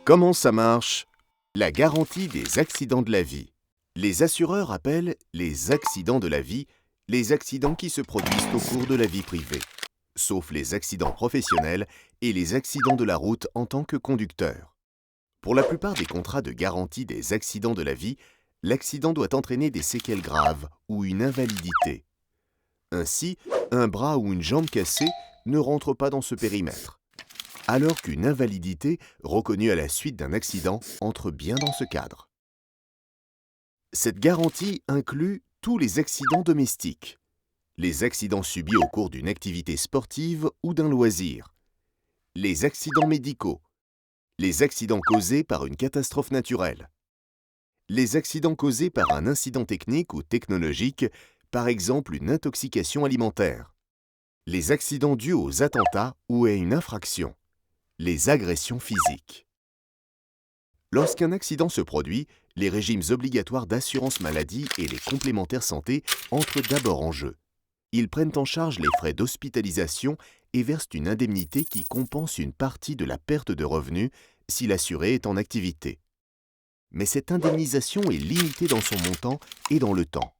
Comment ça marche? La garantie des accidents de la vie. Les assureurs appellent les accidents de la vie les accidents qui se produisent au cours de la vie privée, sauf les accidents professionnels et les accidents de la route en tant que conducteur. Pour la plupart des contrats de garantie des accidents de la vie, l'accident doit entraîner des séquelles graves ou une invalidité. Ainsi, un bras ou une jambe cassée ne rentre pas dans ce périmètre, alors qu'une invalidité reconnue à la suite d'un accident entre bien dans ce cadre. Cette garantie inclut tous les accidents domestiques, les accidents subis au cours d'une activité sportive ou d'un loisir, les accidents médicaux, les accidents causés par une catastrophe naturelle, les accidents causés par un incident technique ou technologique, par exemple une intoxication alimentaire, les accidents dus aux attentats ou à une infraction, les agressions physiques. Lorsqu'un accident se produit, les régimes obligatoires d'assurance maladie et les complémentaires santé entrent d'abord en jeu. Ils prennent en charge les frais d'hospitalisation et versent une indemnité qui compense une partie de la perte de revenus si l'assuré est en activité. Mais cette indemnisation est limitée dans son montant et dans le temps.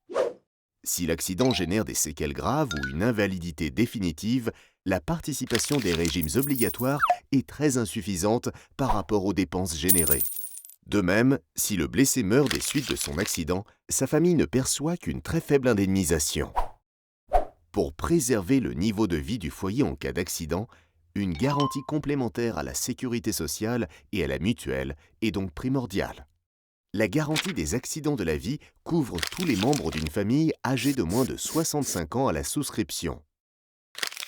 Si l'accident génère des séquelles graves ou une invalidité définitive, la participation des régimes obligatoires est très insuffisante par rapport aux dépenses générées. De même, si le blessé meurt des suites de son accident, sa famille ne perçoit qu'une très faible indemnisation. Pour préserver le niveau de vie du foyer en cas d'accident, une garantie complémentaire à la sécurité sociale et à la mutuelle est donc primordiale. La garantie des accidents de la vie couvre tous les membres d'une famille âgés de moins de 65 ans à la souscription.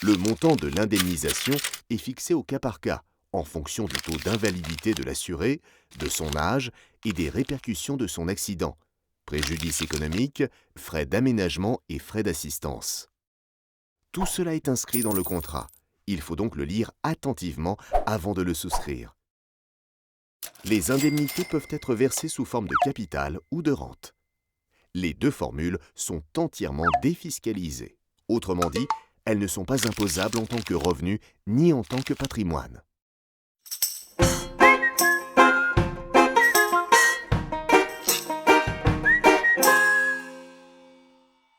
Le montant de l'indemnisation est fixé au cas par cas, en fonction du taux d'invalidité de l'assuré, de son âge et des répercussions de son accident, préjudice économique, frais d'aménagement et frais d'assistance. Tout cela est inscrit dans le contrat. Il faut donc le lire attentivement avant de le souscrire. Les indemnités peuvent être versées sous forme de capital ou de rente. Les deux formules sont entièrement défiscalisées. Autrement dit, elles ne sont pas imposables en tant que revenu ni en tant que patrimoine.